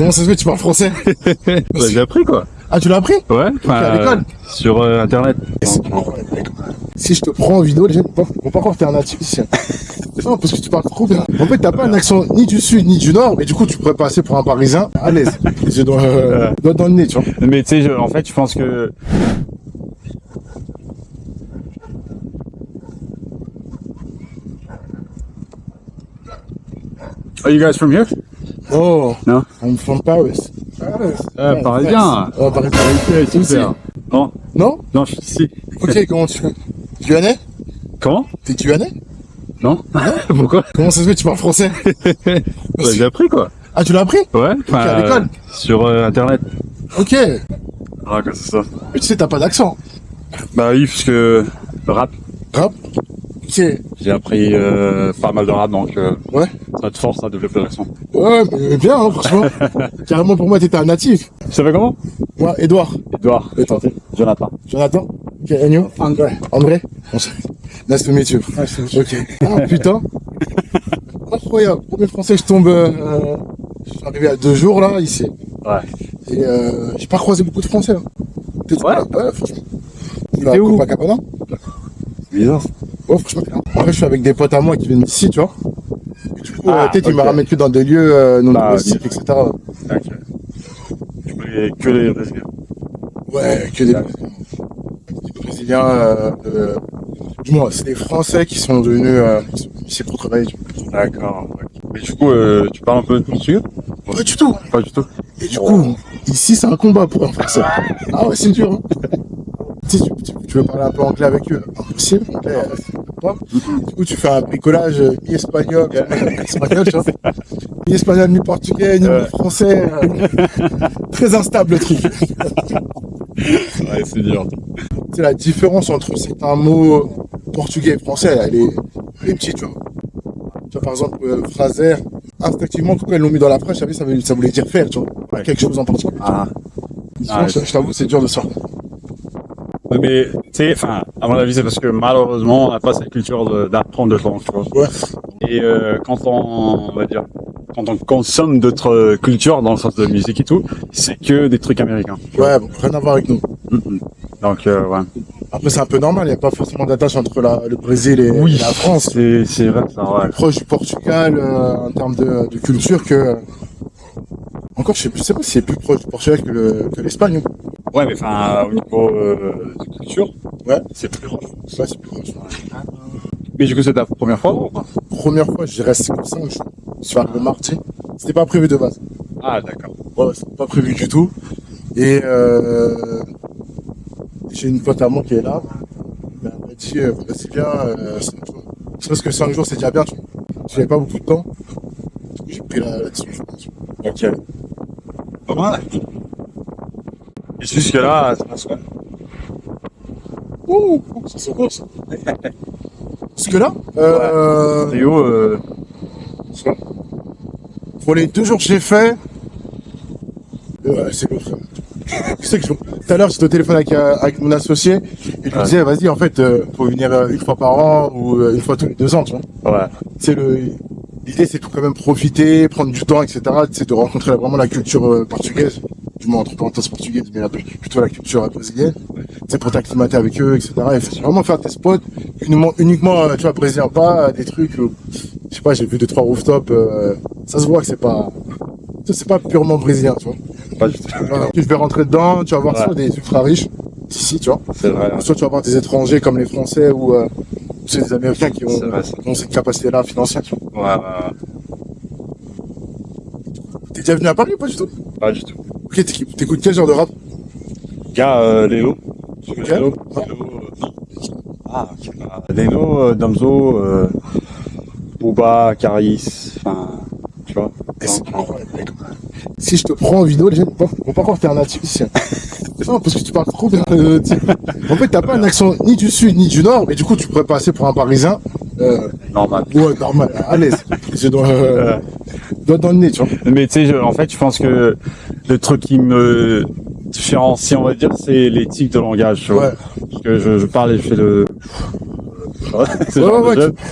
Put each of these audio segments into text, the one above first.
Comment ça se fait que tu parles français? Bah, j'ai appris quoi. Ah, tu l'as appris? Ouais, à l'école? sur internet. Si je te prends en vidéo, les gens vont pas croire que t'es un natif ici. Non, parce que tu parles trop bien. En fait, t'as pas un accent ni du sud ni du nord, mais du coup, tu pourrais passer pour un parisien à l'aise. Les yeux dans le nez, tu vois. Mais tu sais, en fait, je pense que... Are you guys from here? Oh, No? I'm from Paris. Paris. Parisien. Oh, Paris. Ok, super. Non, Non? non, je suis ici. Ok, comment tu fais? Guyanais? Comment? T'es Guyanais? Non? Pourquoi? Comment ça se fait que tu parles français? Bah, j'ai appris quoi. Ah, tu l'as appris? Ouais, à l'école? sur internet. Ok. Ah, que c'est ça. Mais tu sais, t'as pas d'accent. Bah oui, parce que rap, Rap? Ok. j'ai appris pas mal de rap, donc Ouais. ça te force à développer l'accent. Ouais, mais bien, hein, franchement. Carrément, pour moi, t'étais un natif. Tu savais comment? Moi, Edouard. Edouard. Et toi? Jonathan. Jonathan? Ok, Agnew? André. André? Nice to meet you. Ok. Ah, putain. Incroyable. Premier français, je tombe, je suis arrivé à 2 jours, là, ici. Ouais. Et, j'ai pas croisé beaucoup de français, hein. Ouais? Ouais, franchement. T'es où? Copacabana? Bizarre. Ouais, franchement. Après, je suis avec des potes à moi qui viennent d'ici, tu vois. Et du coup, peut-être, ils me ok. ramènent que dans des lieux, non Bah, touristiques, etc. Ok. Tu connais que les Brésiliens. Ouais, que des Brésiliens, du moins, c'est des Français qui sont venus ici pour travailler. D'accord. Mais du coup, tu parles un peu de portugais? Pas du tout. Pas du tout. Et du coup, ici, c'est un combat pour un Français. Ah ouais, c'est dur. Hein. Tu sais, tu veux parler un peu anglais avec eux? Impossible. Anglais, pas. Du coup, tu fais un bricolage mi-espagnol, mi-espagnol, tu vois. Mi-espagnol, mi-portugais, mi-français. Très instable le truc. Ouais, c'est dur. Tu sais, la différence entre certains mots portugais et français, elle est petite, tu vois. Tu vois, par exemple, Fraser, instinctivement, quand ils l'ont mis dans la phrase, je savais, ça voulait dire faire, tu vois. Pas quelque chose en particulier. Ah. Sinon, je t'avoue, c'est dur de sortir. Mais, tu sais, enfin, à mon avis, c'est parce que malheureusement, on n'a pas cette culture d'apprendre de langue, tu vois. Ouais. Et quand on va dire, quand on consomme d'autres cultures, dans le sens de musique et tout, c'est que des trucs américains. Ouais, bon, rien à voir avec nous. Donc, ouais. Après, c'est un peu normal, il n'y a pas forcément d'attache entre le Brésil et la France. C'est vrai, ça, ouais. Proche du Portugal en termes de culture que. Encore, je sais pas si c'est plus proche du Portugal que l'Espagne. Ouais, mais enfin, au niveau de culture, Ouais. c'est plus proche. Ouais, c'est plus proche. Mais du coup, c'est ta première fois ou pas? Première fois, je reste comme ça, je suis arrivé mardi. C'était pas prévu de base. Ah, d'accord. Ouais, c'était pas prévu du tout. Et j'ai une pote à moi qui est là. Elle m'a dit, vas-y, viens, 5 jours. Parce que 5 jours, c'est déjà bien, tu vois. J'avais pas beaucoup de temps. Du coup, j'ai pris la décision, je pense. Ok. Pas mal. Et jusque-là, ça passe quoi? Ouh, ça se passe. Parce que là, Théo, pour les 2 jours que j'ai fait, c'est bon, frère. Tu sais que tout à l'heure, j'étais au téléphone avec mon associé et je lui disais, vas-y, en fait, faut venir une fois par an ou une fois tous les 2 ans, tu vois. ouais. C'est l'idée, c'est de quand même profiter, prendre du temps, etc. C'est de rencontrer vraiment la culture portugaise, du moins entre parenthèses portugaise, mais plutôt la culture brésilienne. C'est pour t'acclimater avec eux, etc. Et vraiment faire tes spots uniquement, tu vois, brésilien, pas des trucs. Je sais pas, j'ai vu 2-3 rooftops. Ça se voit que c'est pas purement brésilien, tu vois. Pas du tout. Voilà. Je vais rentrer dedans, tu vas voir soit des ultra riches d'ici, tu vois. C'est vrai. Soit tu vas voir des étrangers comme les Français ou c'est des Américains qui C'est vrai, ont cette capacité-là financière, tu vois. Ouais. T'es déjà venu à Paris ou pas du tout? Pas du tout. Ok, t'écoutes quel genre de rap? Gars, Lélo. Tu connais Lélo? Non. Non. Ah, ok. Lélo, Damso, Booba, Caris, enfin, tu vois. Si je te prends en vidéo, les gens vont pas croire que t'es un natif ici. Non, parce que tu parles trop bien. En fait, t'as pas un accent ni du sud ni du nord, mais du coup, tu pourrais passer pour un parisien. Normal. Ouais, normal, à l'aise. Je dois dans le nez, tu vois. Mais tu sais, en fait, je pense que le truc qui me différencie, on va dire, c'est les tics de langage, tu vois. Ouais. Parce que je parle et je fais le... Ouais,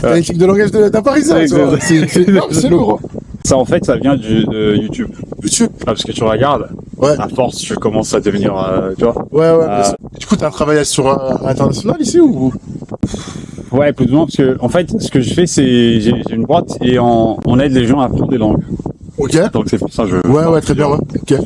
t'as l'éthique de langage d'un parisien, tu vois. C'est lourd. Ça, en fait, ça vient de YouTube. YouTube? Ah, parce que tu regardes, Ouais. à force, tu commences à devenir, tu vois. Ouais. Du coup, t'as un travail sur international ici ou? Ouais, plus ou moins, parce que, en fait, ce que je fais, c'est, j'ai une boîte et on aide les gens à apprendre des langues. Ok. Donc, c'est pour ça que je... Ouais, très bien, ouais. Ok.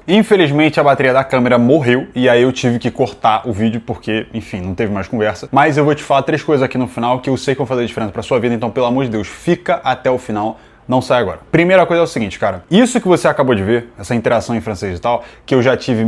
Infelizmente a bateria da câmera morreu e aí eu tive que cortar o vídeo porque, enfim, não teve mais conversa. Mas eu vou te falar 3 coisas aqui no final que eu sei que vão fazer diferença pra sua vida, então pelo amor de Deus, fica até o final. Não sai agora. Primeira coisa é o seguinte, cara. Isso que você acabou de ver, essa interação em francês e tal, que eu já tive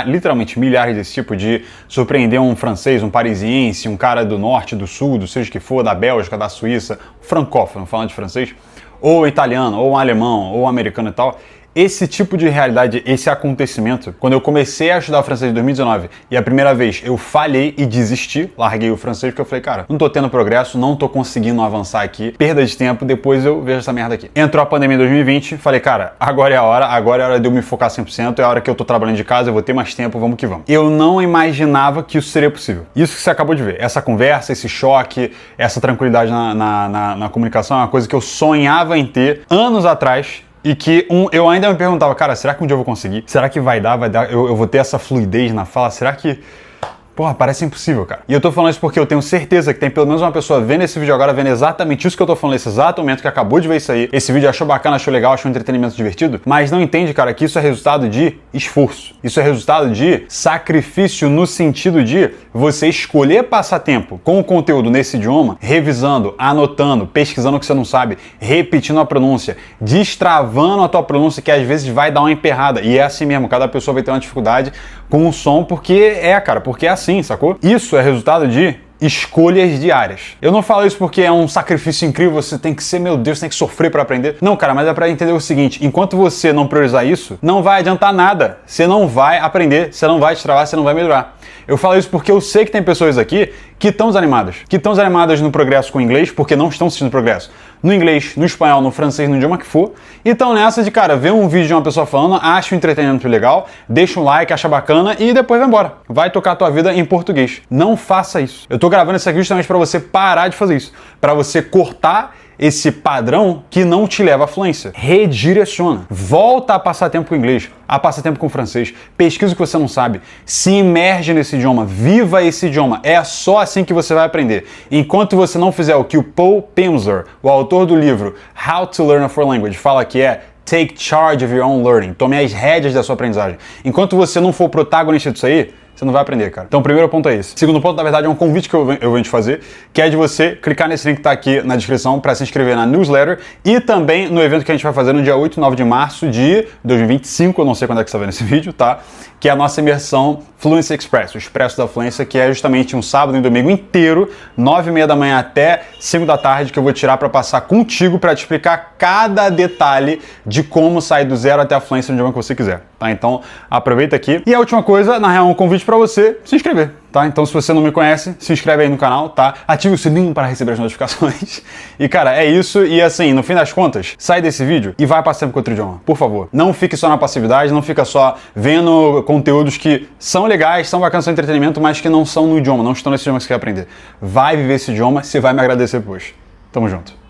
literalmente milhares desse tipo de surpreender um francês, um parisiense, um cara do norte, do sul, do seja que for, da Bélgica, da Suíça, francófono, falando de francês, ou italiano, ou alemão, ou americano e tal. Esse tipo de realidade, esse acontecimento, quando eu comecei a estudar francês em 2019 e a primeira vez eu falhei e desisti, larguei o francês porque eu falei, cara, não tô tendo progresso, não tô conseguindo avançar aqui, perda de tempo, depois eu vejo essa merda aqui. Entrou a pandemia em 2020, falei, cara, agora é a hora de eu me focar 100%, é a hora que eu tô trabalhando de casa, eu vou ter mais tempo, vamos que vamos. Eu não imaginava que isso seria possível. Isso que você acabou de ver, essa conversa, esse choque, essa tranquilidade na comunicação é uma coisa que eu sonhava em ter anos atrás. E que eu ainda me perguntava, cara, será que um dia eu vou conseguir? Será que vai dar? Eu vou ter essa fluidez na fala? Será que... Porra, parece impossível, cara. E eu tô falando isso porque eu tenho certeza que tem pelo menos uma pessoa vendo esse vídeo agora, vendo exatamente isso que eu tô falando nesse exato momento, que acabou de ver isso aí. Esse vídeo achou bacana, achou legal, achou um entretenimento divertido, mas não entende, cara, que isso é resultado de esforço. Isso é resultado de sacrifício no sentido de você escolher passar tempo com o conteúdo nesse idioma, revisando, anotando, pesquisando o que você não sabe, repetindo a pronúncia, destravando a tua pronúncia, que às vezes vai dar uma emperrada. E é assim mesmo, cada pessoa vai ter uma dificuldade com o som, porque é assim, sacou? Isso é resultado de escolhas diárias. Eu não falo isso porque é um sacrifício incrível, você tem que ser, meu Deus, tem que sofrer para aprender. Não, cara, mas é para entender o seguinte, enquanto você não priorizar isso, não vai adiantar nada. Você não vai aprender, você não vai destravar, você não vai melhorar. Eu falo isso porque eu sei que tem pessoas aqui que estão desanimadas no progresso com o inglês, porque não estão sentindo progresso no inglês, no espanhol, no francês, no idioma que for, e estão nessa de, cara, ver um vídeo de uma pessoa falando, acha o entretenimento legal, deixa um like, acha bacana e depois vai embora. Vai tocar a tua vida em português. Não faça isso. Eu tô gravando esse aqui justamente para você parar de fazer isso, para você cortar esse padrão que não te leva à fluência. Redireciona. Volta a passar tempo com o inglês, a passar tempo com o francês. Pesquisa o que você não sabe. Se imerge nesse idioma. Viva esse idioma. É só assim que você vai aprender. Enquanto você não fizer o que o Paul Pimsleur, o autor do livro How to Learn a Foreign Language, fala que é take charge of your own learning. Tome as rédeas da sua aprendizagem. Enquanto você não for protagonista disso aí, você não vai aprender, cara. Então o primeiro ponto é esse. Segundo ponto, na verdade, é um convite que eu venho te fazer, que é de você clicar nesse link que tá aqui na descrição para se inscrever na newsletter e também no evento que a gente vai fazer no dia 8 e 9 de março de 2025, eu não sei quando é que você tá vendo esse vídeo, tá? Que é a nossa imersão Fluency Express, o Expresso da Fluência, que é justamente um sábado e um domingo inteiro, 9h30 da manhã até 5 da tarde, que eu vou tirar para passar contigo para te explicar cada detalhe de como sair do zero até a fluência no idioma que você quiser, tá? Então aproveita aqui. E a última coisa, na real, um convite para você se inscrever, tá? Então se você não me conhece, se inscreve aí no canal, tá? Ative o sininho para receber as notificações. E cara, é isso. E assim, no fim das contas, sai desse vídeo e vai passar tempo com outro idioma, por favor. Não fique só na passividade, não fica só vendo conteúdos que são legais, são bacanas, são entretenimento, mas que não são no idioma, não estão nesse idioma que você quer aprender. Vai viver esse idioma, você vai me agradecer depois. Tamo junto.